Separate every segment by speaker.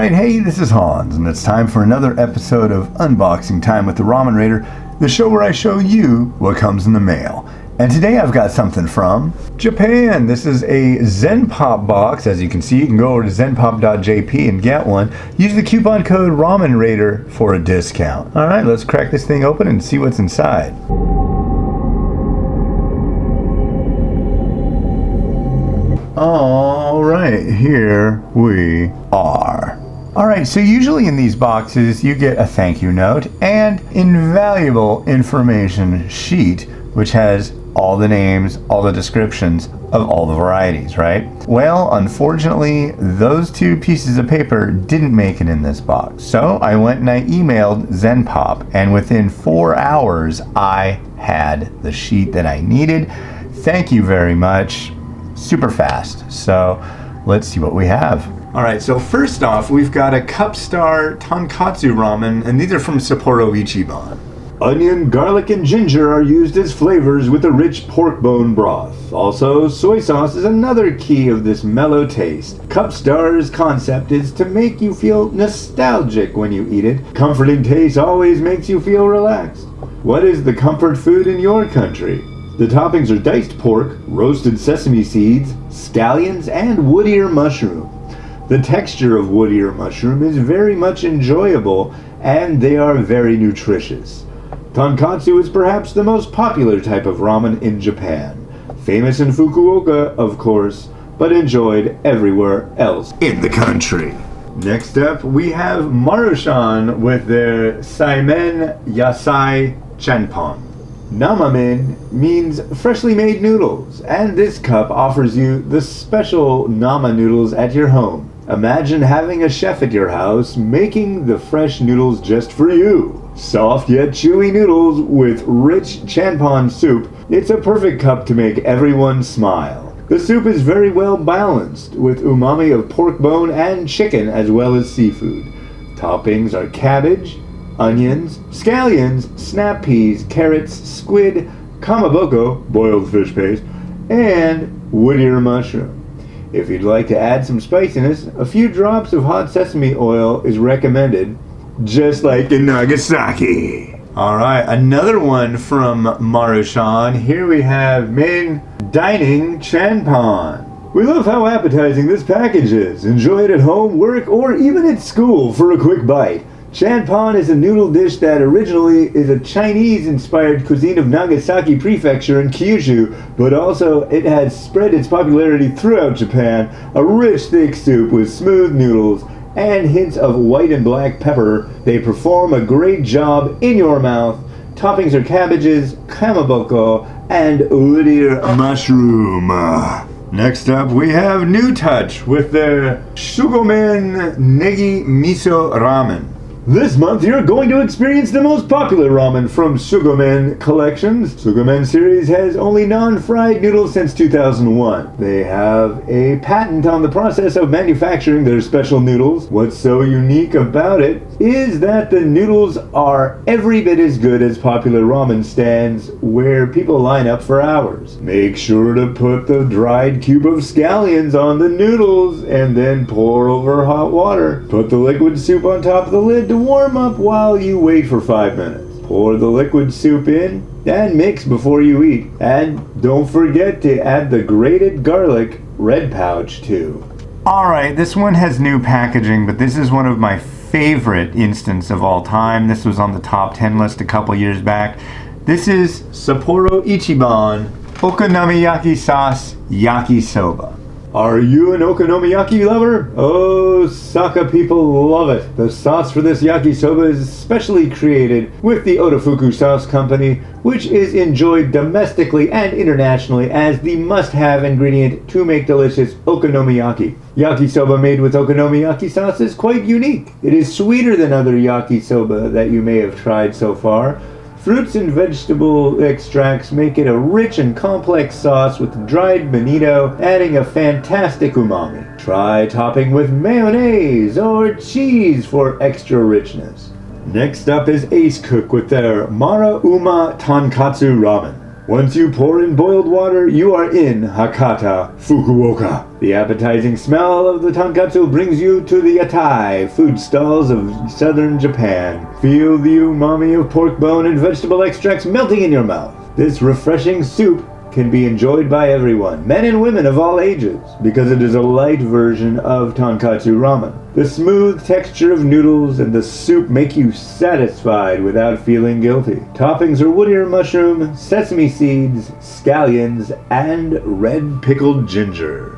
Speaker 1: Alright, hey, this is Hans, and it's time for another episode of Unboxing Time with the Ramen Raider, the show where I show you what comes in the mail. And today I've got something from Japan. This is a Zenpop box. As you can see, you can go over to zenpop.jp and get one. Use the coupon code Ramen Raider for a discount. Alright, let's crack this thing open and see what's inside. Alright, here we are. Alright, so usually in these boxes you get a thank you note and invaluable information sheet which has all the names, all the descriptions of all the varieties, right? Well, unfortunately, those two pieces of paper didn't make it in this box. So I went and I emailed Zenpop, and within 4 hours I had the sheet that I needed. Thank you very much. Super fast. So let's see what we have. Alright, so first off, we've got a Cup Star Tonkotsu Ramen, and these are from Sapporo Ichiban. Onion, garlic, and ginger are used as flavors with a rich pork bone broth. Also, soy sauce is another key of this mellow taste. Cup Star's concept is to make you feel nostalgic when you eat it. Comforting taste always makes you feel relaxed. What is the comfort food in your country? The toppings are diced pork, roasted sesame seeds, scallions, and wood ear mushroom. The texture of wood ear mushroom is very much enjoyable, and they are very nutritious. Tonkotsu is perhaps the most popular type of ramen in Japan. Famous in Fukuoka, of course, but enjoyed everywhere else in the country. Next up, we have Marushan with their Saimen Yasai Chanpon. Namamen means freshly made noodles, and this cup offers you the special nama noodles at your home. Imagine having a chef at your house making the fresh noodles just for you. Soft yet chewy noodles with rich chanpon soup. It's a perfect cup to make everyone smile. The soup is very well balanced with umami of pork bone and chicken as well as seafood. Toppings are cabbage, onions, scallions, snap peas, carrots, squid, kamaboko, boiled fish paste, and wood ear mushroom. If you'd like to add some spiciness, a few drops of hot sesame oil is recommended, just like in Nagasaki. Alright, another one from Marushan. Here we have Main Dining Chanpon. We love how appetizing this package is. Enjoy it at home, work, or even at school for a quick bite. Chanpon is a noodle dish that originally is a Chinese-inspired cuisine of Nagasaki Prefecture in Kyushu, but also it has spread its popularity throughout Japan. A rich, thick soup with smooth noodles and hints of white and black pepper. They perform a great job in your mouth. Toppings are cabbages, kamaboko, and wood ear mushroom. Next up, we have New Touch with their Shugomen Negi Miso Ramen. This month, you're going to experience the most popular ramen from Shugomen Collections. Shugomen series has only non-fried noodles since 2001. They have a patent on the process of manufacturing their special noodles. What's so unique about it is that the noodles are every bit as good as popular ramen stands where people line up for hours. Make sure to put the dried cube of scallions on the noodles and then pour over hot water. Put the liquid soup on top of the lid to warm up while you wait for 5 minutes. Pour the liquid soup in and mix before you eat. And don't forget to add the grated garlic red pouch too. Alright, this one has new packaging, but this is one of my favorite instances of all time. This was on the top 10 list a couple years back. This is Sapporo Ichiban Okonomiyaki sauce Yakisoba. Are you an okonomiyaki lover? Oh, Osaka people love it. The sauce for this yakisoba is specially created with the Otofuku Sauce Company, which is enjoyed domestically and internationally as the must-have ingredient to make delicious okonomiyaki. Yakisoba made with okonomiyaki sauce is quite unique. It is sweeter than other yakisoba that you may have tried so far. Fruits and vegetable extracts make it a rich and complex sauce with dried bonito, adding a fantastic umami. Try topping with mayonnaise or cheese for extra richness. Next up is Ace Cook with their Mara Uma Tonkotsu Ramen. Once you pour in boiled water, you are in Hakata, Fukuoka. The appetizing smell of the tonkatsu brings you to the yatai, food stalls of southern Japan. Feel the umami of pork bone and vegetable extracts melting in your mouth. This refreshing soup can be enjoyed by everyone, men and women of all ages, because it is a light version of Tonkotsu Ramen. The smooth texture of noodles and the soup make you satisfied without feeling guilty. Toppings are wood ear mushroom, sesame seeds, scallions, and red pickled ginger.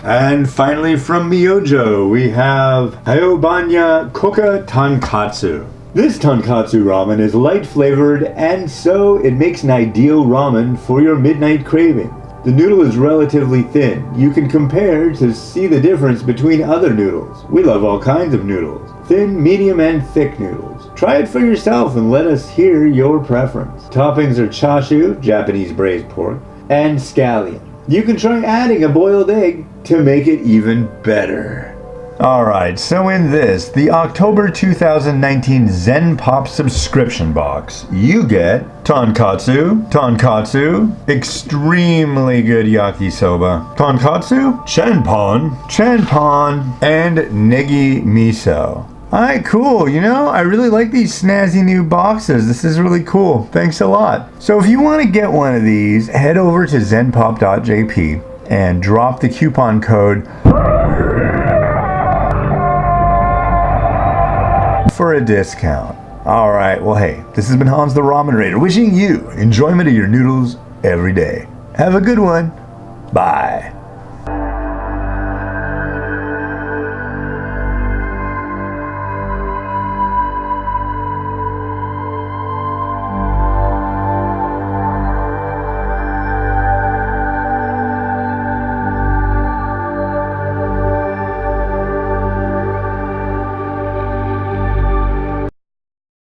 Speaker 1: And finally from Myojo, we have Hayobanya Koka Tonkatsu. This tonkatsu ramen is light flavored, and so it makes an ideal ramen for your midnight craving. The noodle is relatively thin. You can compare to see the difference between other noodles. We love all kinds of noodles. Thin, medium, and thick noodles. Try it for yourself and let us hear your preference. Toppings are chashu, Japanese braised pork, and scallion. You can try adding a boiled egg to make it even better. Alright, so in this, the October 2019 Zenpop subscription box, you get Tonkotsu, extremely good Yakisoba, Tonkotsu, Chanpon, and Negi Miso. Alright, cool. You know, I really like these snazzy new boxes. This is really cool. Thanks a lot. So if you want to get one of these, head over to zenpop.jp and drop the coupon code for a discount. Alright, well hey, this has been Hans the Ramen Raider, wishing you enjoyment of your noodles every day. Have a good one. Bye.